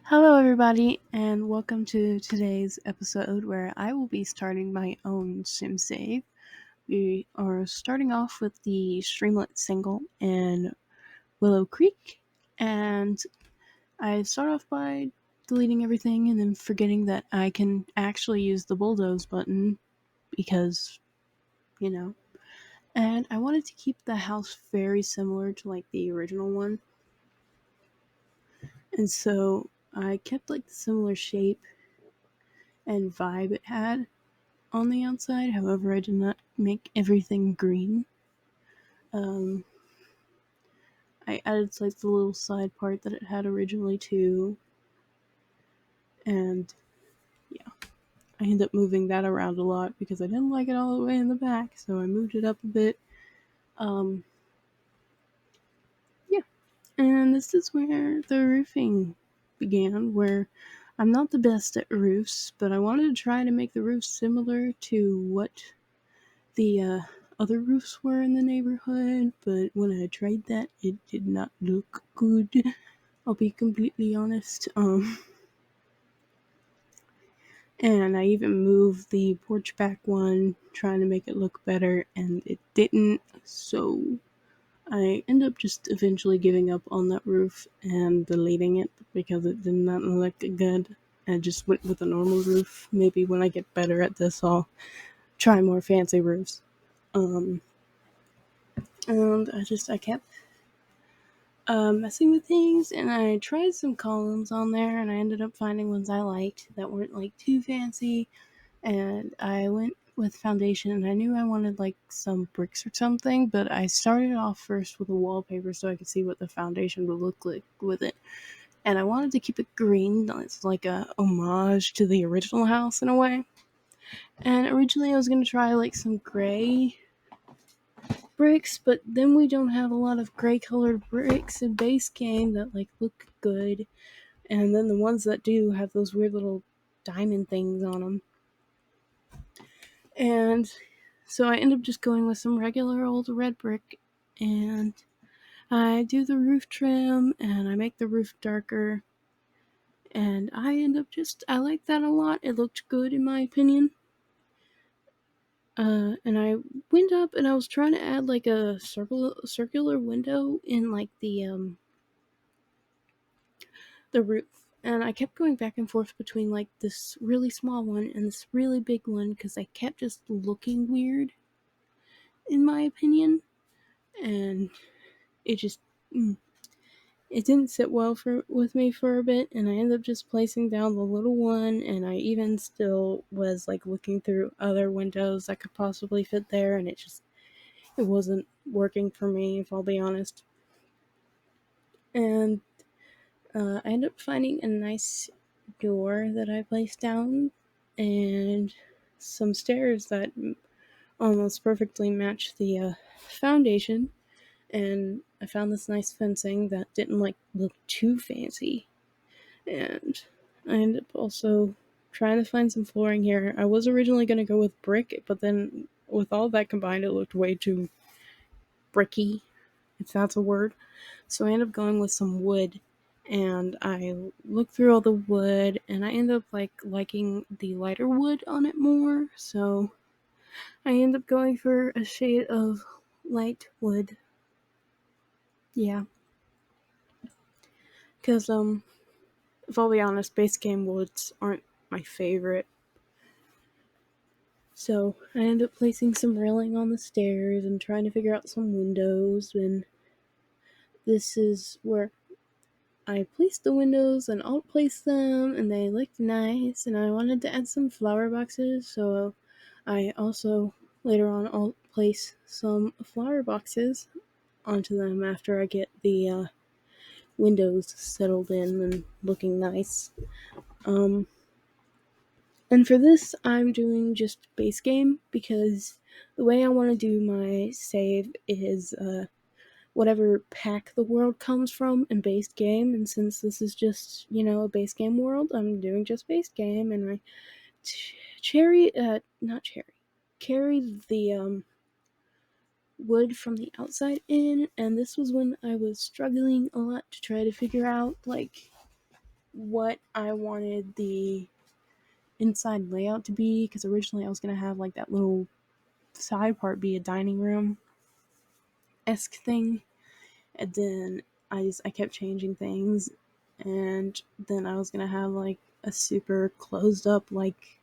Hello, everybody, and welcome to today's episode where I will be starting my own sim save. We are starting off with the Streamlet Single in Willow Creek, and I start off by deleting everything and then forgetting that I can actually use the bulldoze button because, you know. And I wanted to keep the house very similar to like the original one, and so I kept like the similar shape and vibe it had on the outside. However, I did not make everything green. Um, I added like the little side part that it had originally too, and yeah, I ended up moving that around a lot because I didn't like it all the way in the back, so I moved it up a bit. Um, yeah, and this is where the roofing began, where I'm not the best at roofs, but I wanted to try to make the roof similar to what the other roofs were in the neighborhood, but when I tried that, it did not look good. I'll be completely honest. And I even moved the porch back one, trying to make it look better, and it didn't. So I ended up just eventually giving up on that roof and deleting it because it did not look good. I just went with a normal roof. Maybe when I get better at this, I'll try more fancy roofs. Um, and I kept messing with things, and I tried some columns on there, and I ended up finding ones I liked that weren't like too fancy. And I went with foundation, and I knew I wanted like some bricks or something, but I started off first with a wallpaper so I could see what the foundation would look like with it. And I wanted to keep it green. It's like a homage to the original house in a way. And originally I was gonna try like some gray bricks, but then we don't have a lot of gray colored bricks in base game that like look good, and then the ones that do have those weird little diamond things on them. And so I end up just going with some regular old red brick, and I do the roof trim and I make the roof darker, and I end up I like that a lot. It looked good in my opinion. And I went up and I was trying to add like a circular window in like the roof. And I kept going back and forth between like this really small one and this really big one because I kept just looking weird, in my opinion. And it just it didn't sit well with me for a bit, and I ended up just placing down the little one. And I even still was like looking through other windows that could possibly fit there, and it wasn't working for me, if I'll be honest. And I ended up finding a nice door that I placed down and some stairs that almost perfectly match the foundation. And I found this nice fencing that didn't like look too fancy. And I ended up also trying to find some flooring here. I was originally going to go with brick, but then with all that combined, it looked way too bricky, if that's a word. So I ended up going with some wood, and I looked through all the wood, and I ended up liking the lighter wood on it more. So I ended up going for a shade of light wood. Yeah, because if I'll be honest, base game woods aren't my favorite. So I ended up placing some railing on the stairs and trying to figure out some windows, and this is where I placed the windows and I'll place them, and they looked nice, and I wanted to add some flower boxes, so I also later on I'll place some flower boxes onto them after I get the windows settled in and looking nice. Um, and for this, I'm doing just base game because the way I want to do my save is whatever pack the world comes from in base game. And since this is just, a base game world, I'm doing just base game. And I not cherry, carry the wood from the outside in. And this was when I was struggling a lot to try to figure out, like, what I wanted the inside layout to be, because originally I was going to have like that little side part be a dining room-esque thing, and then I kept changing things, and then I was going to have like a super closed up like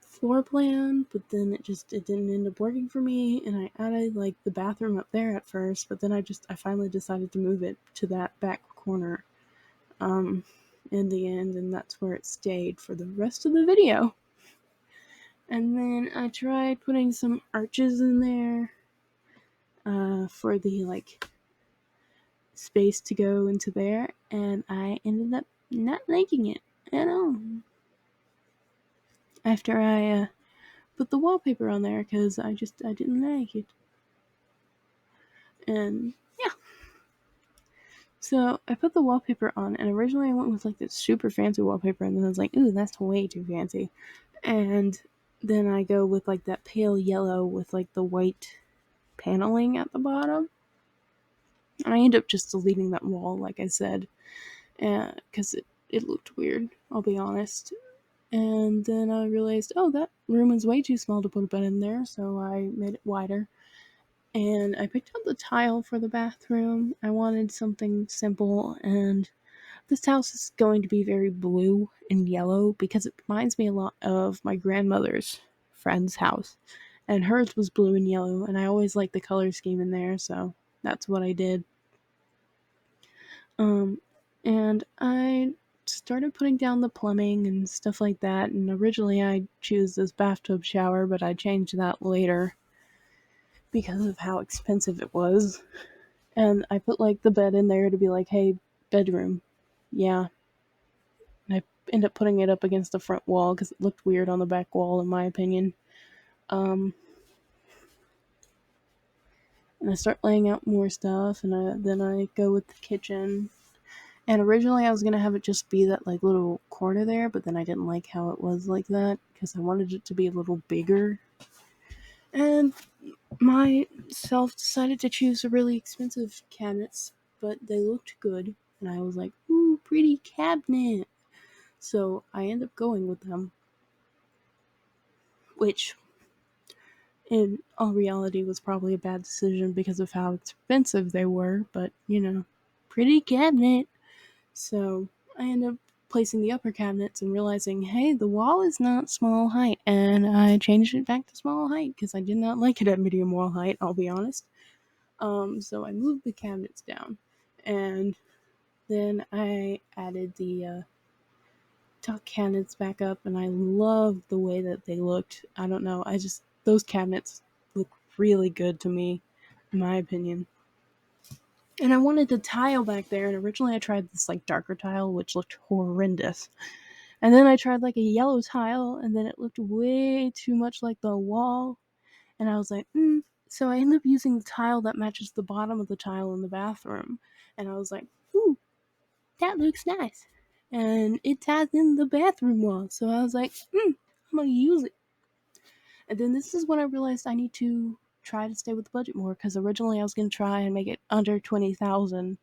floor plan, but then it didn't end up working for me, and I added like the bathroom up there at first, but then I finally decided to move it to that back corner in the end, and that's where it stayed for the rest of the video. And then I tried putting some arches in there for the like space to go into there, and I ended up not liking it at all after I put the wallpaper on there, because I didn't like it. And yeah, so I put the wallpaper on, and originally I went with like this super fancy wallpaper, and then I was like, ooh, that's way too fancy. And then I go with like that pale yellow with like the white paneling at the bottom. And I end up just deleting that wall, like I said, because it looked weird, I'll be honest. And then I realized, oh, that room is way too small to put a bed in there, so I made it wider. And I picked up the tile for the bathroom. I wanted something simple, and this house is going to be very blue and yellow because it reminds me a lot of my grandmother's friend's house. And hers was blue and yellow, and I always liked the color scheme in there, so that's what I did. And I started putting down the plumbing and stuff like that, and originally I chose this bathtub shower, but I changed that later because of how expensive it was. And I put like the bed in there to be like, hey, bedroom. Yeah. And I ended up putting it up against the front wall because it looked weird on the back wall, in my opinion. And I start laying out more stuff, and then I go with the kitchen. And originally I was going to have it just be that like little corner there, but then I didn't like how it was like that because I wanted it to be a little bigger. And myself decided to choose a really expensive cabinets, but they looked good. And I was like, ooh, pretty cabinet. So I ended up going with them, which in all reality was probably a bad decision because of how expensive they were, but pretty cabinet. So I ended up placing the upper cabinets and realizing, hey, the wall is not small height, and I changed it back to small height because I did not like it at medium wall height, I'll be honest. So I moved the cabinets down, and then I added the top cabinets back up, and I loved the way that they looked. I don't know, those cabinets look really good to me, in my opinion. And I wanted the tile back there, and originally I tried this like darker tile, which looked horrendous. And then I tried like a yellow tile, and then it looked way too much like the wall. And I was like, So I ended up using the tile that matches the bottom of the tile in the bathroom. And I was like, ooh, that looks nice. And it ties in the bathroom wall. So I was like, I'm going to use it. And then this is when I realized I need to try to stay with the budget more, because originally I was going to try and make it under 20,000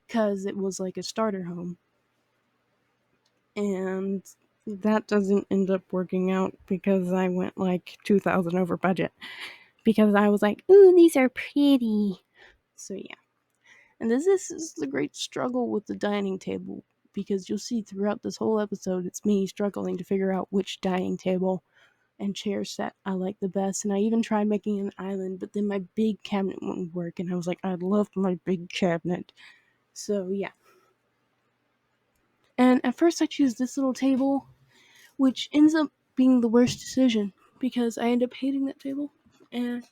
because it was like a starter home. And that doesn't end up working out because I went like 2,000 over budget because I was like, ooh, these are pretty. So yeah. And this is the great struggle with the dining table, because you'll see throughout this whole episode it's me struggling to figure out which dining table and chair set I like the best. And I even tried making an island, but then my big cabinet wouldn't work, and I was like, I love my big cabinet. So yeah. And at first I choose this little table, which ends up being the worst decision because I end up hating that table. And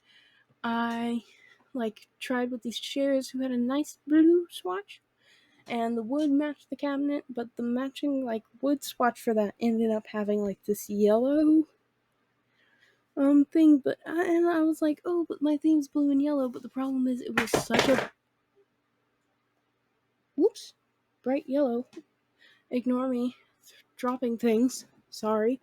I like tried with these chairs who had a nice blue swatch, and the wood matched the cabinet, but the matching like wood swatch for that ended up having like this yellow thing. And I was like, oh, but my theme's blue and yellow. But the problem is it was such a bright yellow. Ignore me dropping things. Sorry.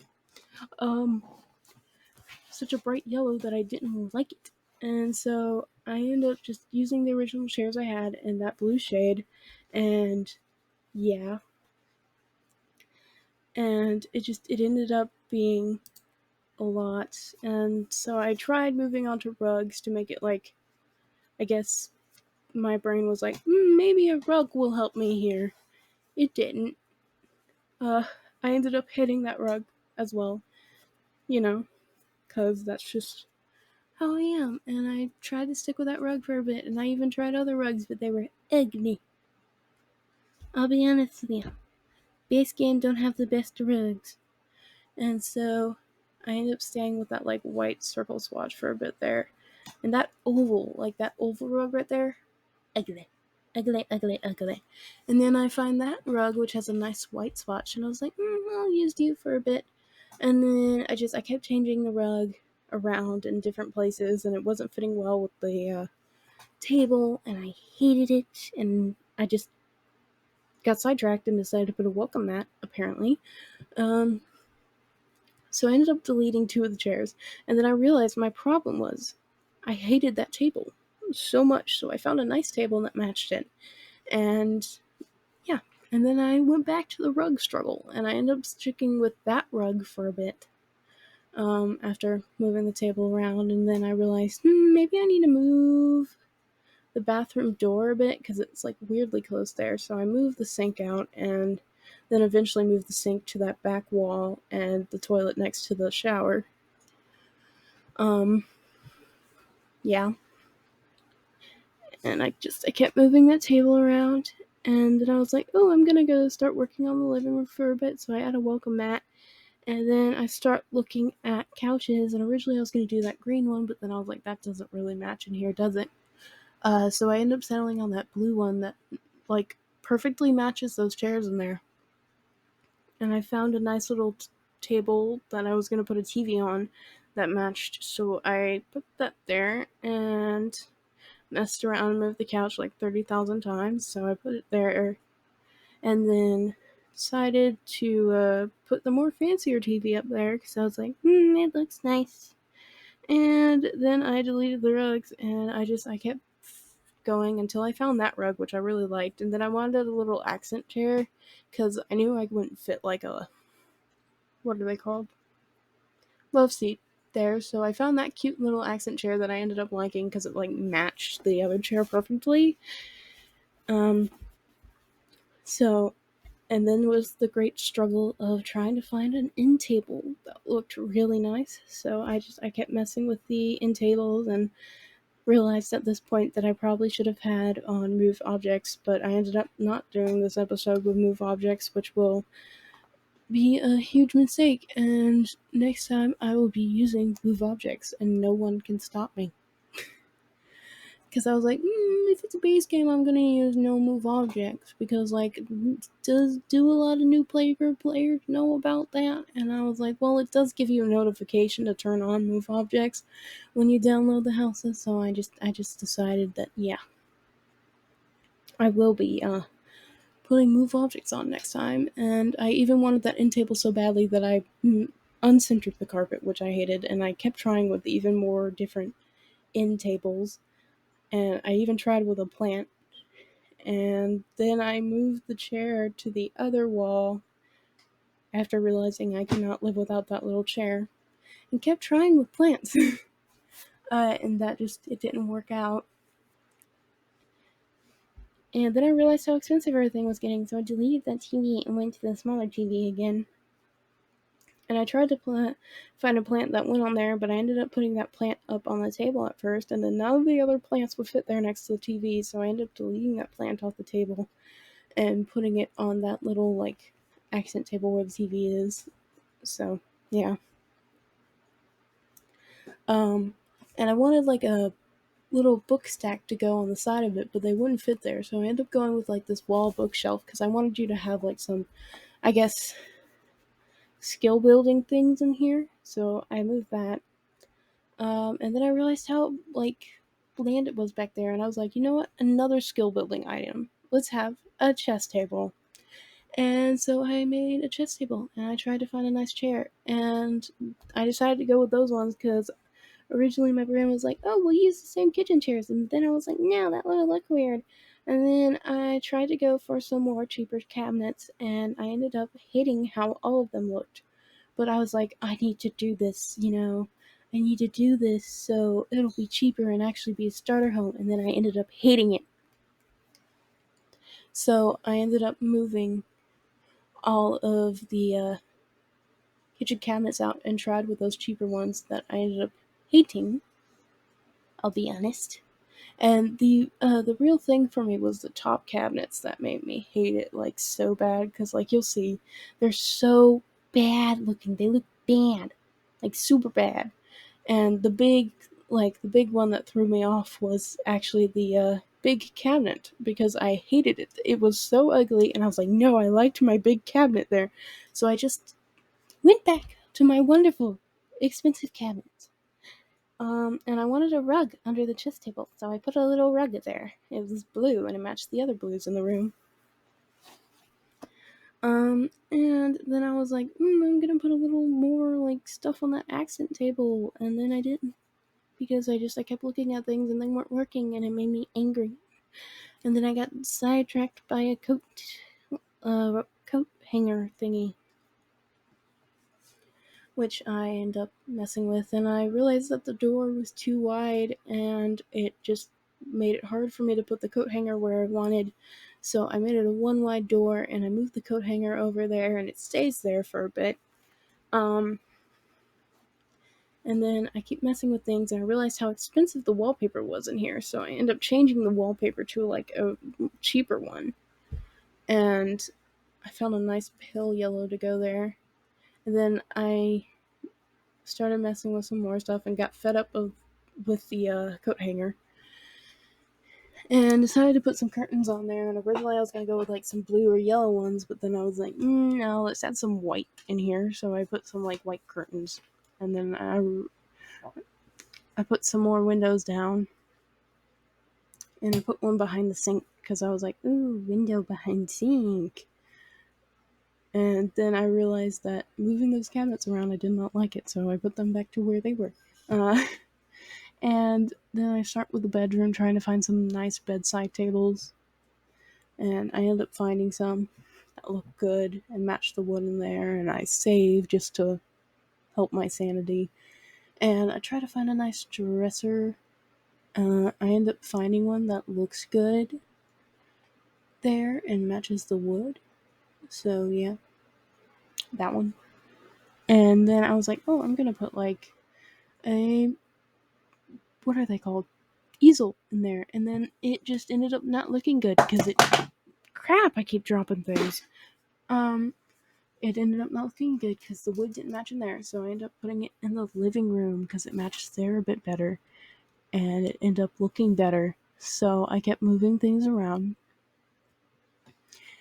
Such a bright yellow that I didn't like it. And so I ended up just using the original chairs I had in that blue shade. And yeah. and it ended up being a lot. And so I tried moving on to rugs to make it like, I guess my brain was like, maybe a rug will help me here. It didn't. Uh, I ended up hitting that rug as well, you know, because that's just how I am. And I tried to stick with that rug for a bit, and I even tried other rugs, but they were ugly. I'll be honest with you. Base game don't have the best rugs. And so I ended up staying with that like white circle swatch for a bit there. And that oval, like that oval rug right there, ugly. Ugly, ugly, ugly. And then I find that rug which has a nice white swatch, and I was like, I'll use you for a bit. And then I kept changing the rug around in different places, and it wasn't fitting well with the table, and I hated it, and I just got sidetracked and decided to put a welcome mat, apparently. Um, so I ended up deleting 2 of the chairs, and then I realized my problem was I hated that table so much, so I found a nice table that matched it. And yeah, and then I went back to the rug struggle, and I ended up sticking with that rug for a bit. After moving the table around, and then I realized maybe I need to move the bathroom door a bit because it's like weirdly close there. So I moved the sink out, and then eventually moved the sink to that back wall and the toilet next to the shower. Yeah, and I kept moving that table around, and then I was like, oh, I'm gonna go start working on the living room for a bit. So I add a welcome mat. And then I start looking at couches, and originally I was going to do that green one, but then I was like, that doesn't really match in here, does it? So I end up settling on that blue one that, like, perfectly matches those chairs in there. And I found a nice little table that I was going to put a TV on that matched, so I put that there and messed around and moved the couch like 30,000 times, so I put it there. And then decided to put the more fancier TV up there because I was like, it looks nice. And then I deleted the rugs, and I kept going until I found that rug, which I really liked. And then I wanted a little accent chair because I knew I wouldn't fit like a, what are they called? Love seat there. So I found that cute little accent chair that I ended up liking because it like matched the other chair perfectly. So and then was the great struggle of trying to find an end table that looked really nice. So I kept messing with the end tables and realized at this point that I probably should have had on move objects, but I ended up not doing this episode with move objects, which will be a huge mistake. And next time I will be using move objects, and no one can stop me. Because I was like, if it's a base game, I'm gonna use no move objects because like, do a lot of new players know about that? And I was like, well, it does give you a notification to turn on move objects when you download the houses. So I just decided that yeah, I will be putting move objects on next time. And I even wanted that end table so badly that I uncentered the carpet, which I hated, and I kept trying with even more different end tables. And I even tried with a plant. And then I moved the chair to the other wall after realizing I could not live without that little chair. And kept trying with plants. And that it didn't work out. And then I realized how expensive everything was getting, so I deleted that TV and went to the smaller TV again. And I tried to find a plant that went on there, but I ended up putting that plant up on the table at first, and then none of the other plants would fit there next to the TV, so I ended up deleting that plant off the table and putting it on that little, like, accent table where the TV is. So, yeah. And I wanted, like, a little book stack to go on the side of it, but they wouldn't fit there, so I ended up going with, like, this wall bookshelf, because I wanted you to have, like, some, I guess, skill building things in here, so I moved that. And then I realized how, like, bland it was back there, and I was like, you know what? Another skill building item. Let's have a chess table. And so I made a chess table, and I tried to find a nice chair, and I decided to go with those ones because originally my brain was like, oh, we'll use the same kitchen chairs, and then I was like, no, that would look weird. And then I tried to go for some more cheaper cabinets, and I ended up hating how all of them looked. But I was like, I need to do this, I need to do this so it'll be cheaper and actually be a starter home. And then I ended up hating it. So I ended up moving all of the kitchen cabinets out and tried with those cheaper ones that I ended up hating, I'll be honest. And the real thing for me was the top cabinets that made me hate it like so bad, because like you'll see, they're so bad looking. They look bad, like super bad. And the big one that threw me off was actually the big cabinet, because I hated it. It was so ugly, and I was like, no, I liked my big cabinet there. So I just went back to my wonderful, expensive cabinet. And I wanted a rug under the chess table, so I put a little rug there. It was blue, and it matched the other blues in the room. And then I was like, I'm gonna put a little more, like, stuff on that accent table, and then I didn't. Because I kept looking at things, and they weren't working, and it made me angry. And then I got sidetracked by a coat hanger thingy, which I end up messing with, and I realized that the door was too wide, and it just made it hard for me to put the coat hanger where I wanted. So I made it a one wide door, and I moved the coat hanger over there, and it stays there for a bit. And then I keep messing with things, and I realized how expensive the wallpaper was in here, so I end up changing the wallpaper to like a cheaper one. And I found a nice pale yellow to go there. And then I started messing with some more stuff and got fed up with the coat hanger. And decided to put some curtains on there. And originally I was going to go with like some blue or yellow ones, but then I was like, no, let's add some white in here. So I put some like white curtains. And then I put some more windows down. And I put one behind the sink because I was like, ooh, window behind sink. And then I realized that moving those cabinets around, I did not like it, so I put them back to where they were. And then I start with the bedroom, trying to find some nice bedside tables. And I end up finding some that look good and match the wood in there, and I save just to help my sanity. And I try to find a nice dresser. I end up finding one that looks good there and matches the wood. So yeah, that one. And then I was like, oh, I'm gonna put like a, what are they called, easel in there. And then it just ended up not looking good because I keep dropping things. It ended up not looking good because the wood didn't match in there. So I ended up putting it in the living room because it matches there a bit better, and it ended up looking better. So I kept moving things around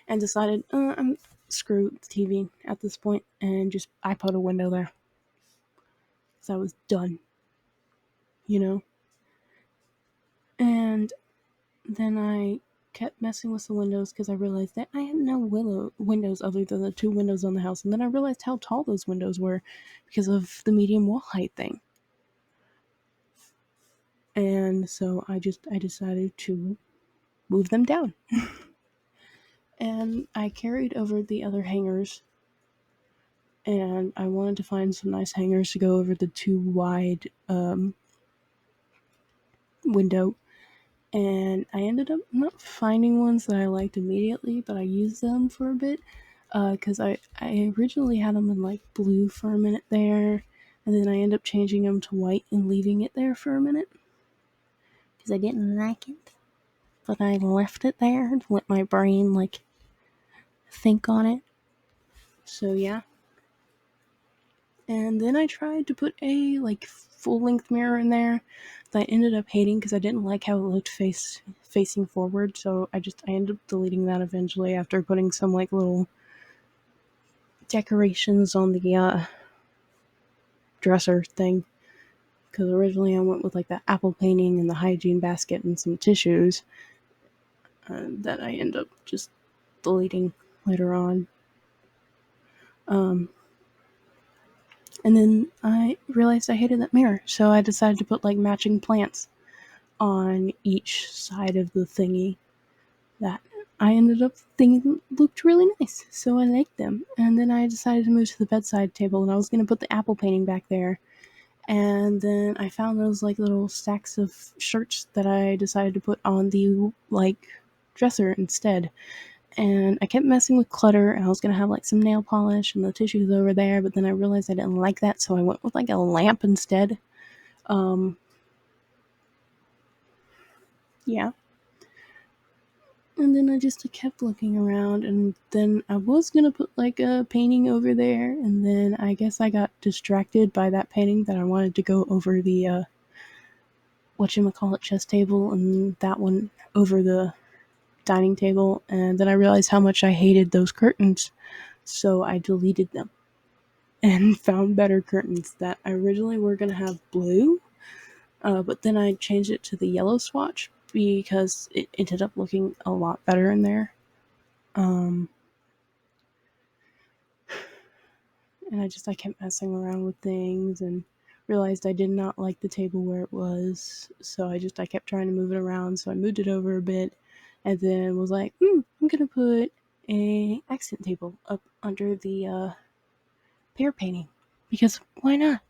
and decided, I'm screw the TV at this point, and I put a window there. So I was done, you know? And then I kept messing with the windows because I realized that I had no windows other than the two windows on the house. And then I realized how tall those windows were because of the medium wall height thing. And so I decided to move them down. And I carried over the other hangers, and I wanted to find some nice hangers to go over the too wide window. And I ended up not finding ones that I liked immediately, but I used them for a bit, because I originally had them in like blue for a minute there, and then I ended up changing them to white and leaving it there for a minute because I didn't like it, but I left it there to let my brain like think on it. So yeah. And then I tried to put a like full-length mirror in there that I ended up hating because I didn't like how it looked facing forward. So I ended up deleting that eventually after putting some like little decorations on the dresser thing. Because originally I went with like the apple painting and the hygiene basket and some tissues that I end up just deleting later on. And then I realized I hated that mirror, so I decided to put like matching plants on each side of the thingy. that I ended up thinking looked really nice, so I liked them. And then I decided to move to the bedside table, and I was going to put the apple painting back there. And then I found those like little stacks of shirts that I decided to put on the like dresser instead. And I kept messing with clutter, and I was gonna have like some nail polish and the tissues over there, but then I realized I didn't like that, so I went with like a lamp instead. Um, yeah. And then I kept looking around, and then I was gonna put like a painting over there, and then I guess I got distracted by that painting that I wanted to go over the whatchamacallit chess table, and that one over the dining table, and then I realized how much I hated those curtains, so I deleted them and found better curtains that originally were gonna have blue, but then I changed it to the yellow swatch because it ended up looking a lot better in there. Um, and I kept messing around with things and realized I did not like the table where it was, so I kept trying to move it around. So I moved it over a bit, and then was like, I'm gonna put a accent table up under the pear painting because why not?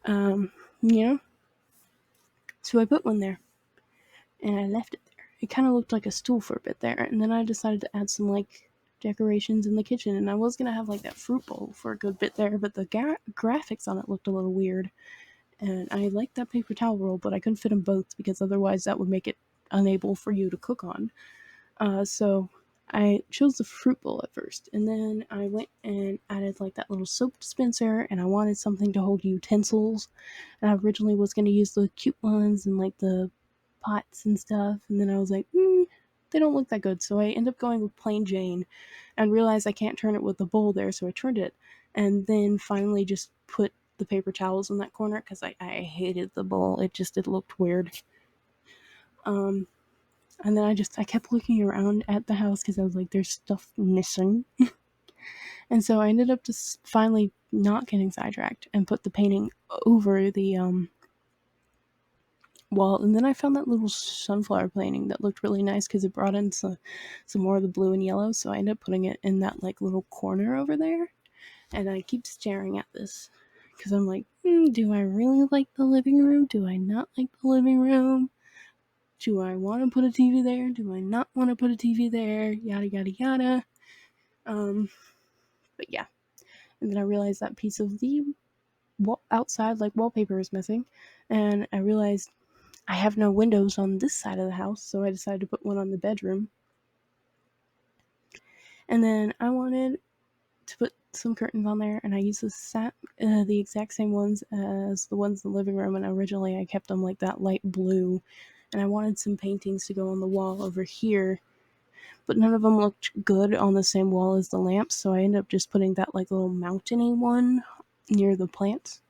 Um, you know. So I put one there, and I left it there. It kind of looked like a stool for a bit there, and then I decided to add some like decorations in the kitchen, and I was gonna have like that fruit bowl for a good bit there, but the graphics on it looked a little weird, and I liked that paper towel roll, but I couldn't fit them both because otherwise that would make it unable for you to cook on. So I chose the fruit bowl at first, and then I went and added like that little soap dispenser, and I wanted something to hold utensils. And I originally was going to use the cute ones and like the pots and stuff, and then I was like, they don't look that good. So I ended up going with plain Jane and realized I can't turn it with the bowl there, so I turned it, and then finally just put the paper towels in that corner because I hated the bowl. It looked weird. Um, and then I kept looking around at the house because I was like, there's stuff missing. And so I ended up just finally not getting sidetracked and put the painting over the wall. And then I found that little sunflower painting that looked really nice because it brought in some more of the blue and yellow. So I ended up putting it in that like little corner over there. And I keep staring at this because I'm like, do I really like the living room? Do I not like the living room? Do I want to put a TV there? Do I not want to put a TV there? Yada yada yada. Um, but yeah. And then I realized that piece of the outside like wallpaper is missing, and I realized I have no windows on this side of the house, so I decided to put one on the bedroom. And then I wanted to put some curtains on there, and I used the exact same ones as the ones in the living room, and originally I kept them like that light blue, and I wanted some paintings to go on the wall over here, but none of them looked good on the same wall as the lamps, so I ended up just putting that like little mountainy one near the plants.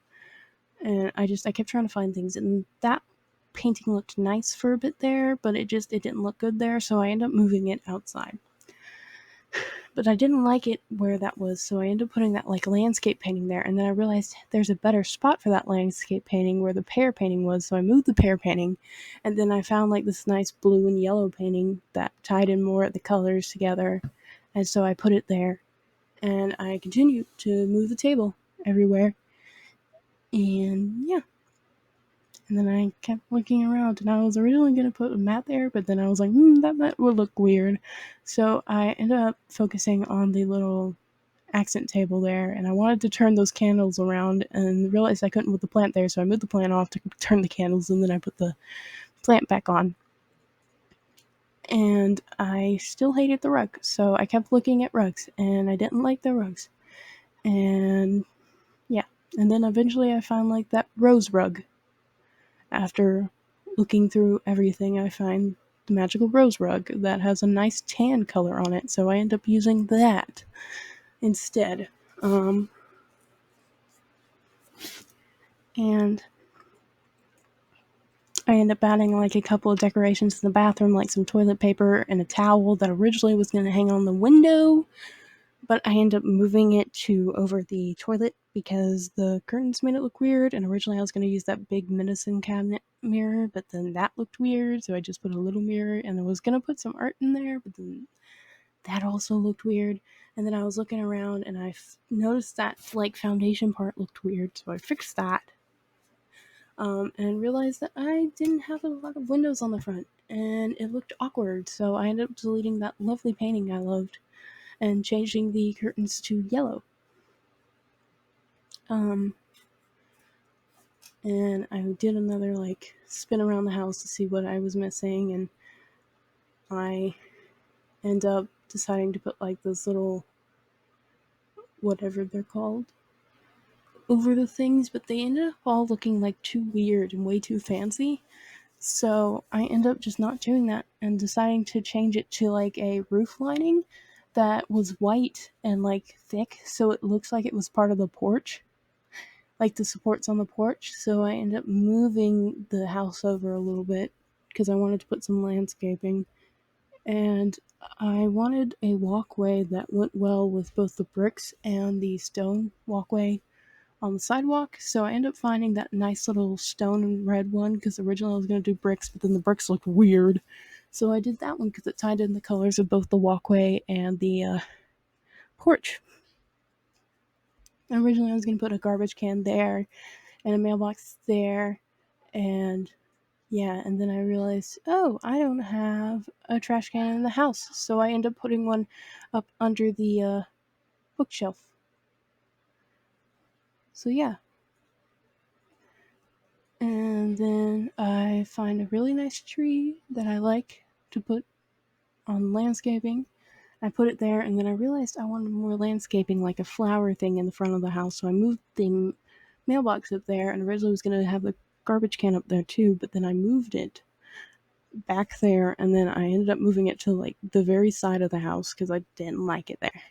And I kept trying to find things, and that painting looked nice for a bit there, but it didn't look good there, so I ended up moving it outside. But I didn't like it where that was, so I ended up putting that like landscape painting there, and then I realized there's a better spot for that landscape painting where the pear painting was, so I moved the pear painting, and then I found like this nice blue and yellow painting that tied in more of the colors together, and so I put it there, and I continued to move the table everywhere, and yeah. And then I kept looking around, and I was originally going to put a mat there, but then I was like, that mat would look weird. So I ended up focusing on the little accent table there, and I wanted to turn those candles around and realized I couldn't put the plant there, so I moved the plant off to turn the candles, and then I put the plant back on. And I still hated the rug, so I kept looking at rugs, and I didn't like the rugs. And yeah, and then eventually I found like that rose rug. After looking through everything, I find the magical rose rug that has a nice tan color on it, so I end up using that instead. And I end up adding like a couple of decorations in the bathroom, like some toilet paper and a towel that originally was going to hang on the window, but I ended up moving it to over the toilet because the curtains made it look weird, and originally I was going to use that big medicine cabinet mirror, but then that looked weird, so I just put a little mirror, and I was going to put some art in there, but then that also looked weird. And then I was looking around, and I noticed that like foundation part looked weird, so I fixed that. And realized that I didn't have a lot of windows on the front, and it looked awkward, so I ended up deleting that lovely painting I loved and changing the curtains to yellow. Um, and I did another like spin around the house to see what I was missing, and I end up deciding to put like those little whatever they're called over the things, but they ended up all looking like too weird and way too fancy. So I end up just not doing that and deciding to change it to like a roof lining that was white and like thick, so it looks like it was part of the porch, like the supports on the porch. So I ended up moving the house over a little bit because I wanted to put some landscaping, and I wanted a walkway that went well with both the bricks and the stone walkway on the sidewalk. So I ended up finding that nice little stone and red one because originally I was going to do bricks, but then the bricks looked weird. So I did that one because it tied in the colors of both the walkway and the porch. And originally I was going to put a garbage can there and a mailbox there, and yeah, and then I realized, oh, I don't have a trash can in the house, so I ended up putting one up under the bookshelf. So yeah. And then I find a really nice tree that I like to put on landscaping. I put it there, and then I realized I wanted more landscaping, like a flower thing in the front of the house, so I moved the mailbox up there, and originally was going to have the garbage can up there too, but then I moved it back there, and then I ended up moving it to like the very side of the house because I didn't like it there.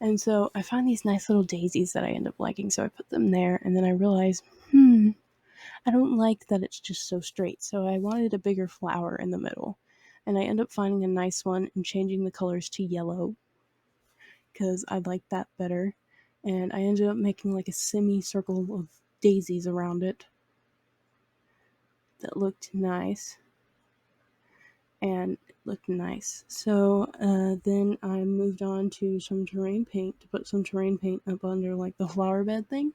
And so I find these nice little daisies that I end up liking, so I put them there, and then I realized, I don't like that it's just so straight, so I wanted a bigger flower in the middle. And I end up finding a nice one and changing the colors to yellow because I liked that better. And I ended up making like a semicircle of daisies around it that looked nice. And it looked nice. So then I moved on to some terrain paint to put some terrain paint up under like the flower bed thing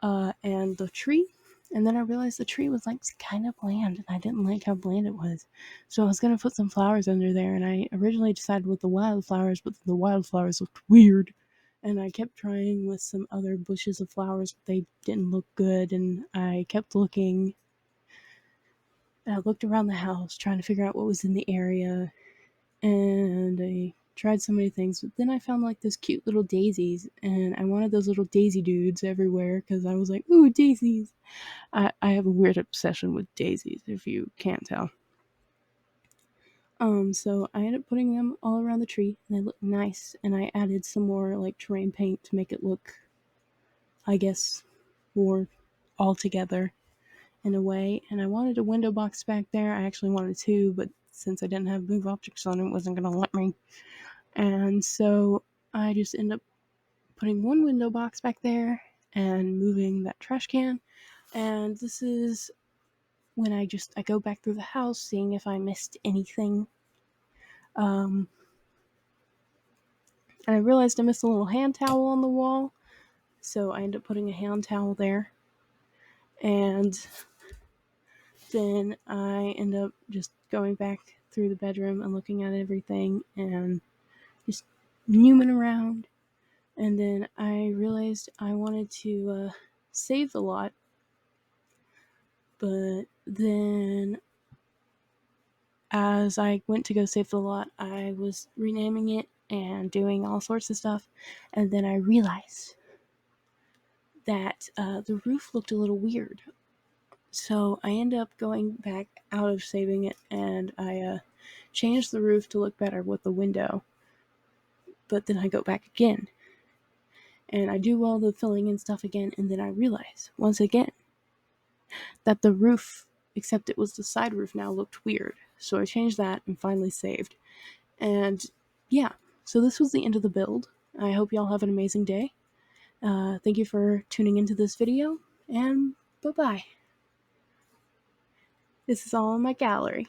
and the tree. And then I realized the tree was like kind of bland, and I didn't like how bland it was. So I was gonna put some flowers under there, and I originally decided with the wildflowers, but the wildflowers looked weird. And I kept trying with some other bushes of flowers, but they didn't look good. And I kept looking. And I looked around the house trying to figure out what was in the area, and I tried so many things, but then I found like those cute little daisies, and I wanted those little daisy dudes everywhere because I was like, ooh, daisies. I have a weird obsession with daisies, if you can't tell. So I ended up putting them all around the tree, and they look nice, and I added some more like terrain paint to make it look, I guess, more all together in a way. And I wanted a window box back there. I actually wanted two, but since I didn't have move objects on it wasn't going to let me. And so I just ended up putting one window box back there and moving that trash can. And this is when I go back through the house, seeing if I missed anything. And I realized I missed a little hand towel on the wall, so I ended up putting a hand towel there. And then I end up just going back through the bedroom and looking at everything and just nooming around. And then I realized I wanted to save the lot, but then as I went to go save the lot, I was renaming it and doing all sorts of stuff, and then I realized that the roof looked a little weird. So I ended up going back out of saving it, and I changed the roof to look better with the window. But then I go back again, and I do all the filling and stuff again, and then I realize once again that the roof, except it was the side roof now, looked weird. So I changed that and finally saved. And yeah, So this was the end of the build. I hope y'all have an amazing day. Thank you for tuning into this video, and bye-bye. This is all in my gallery.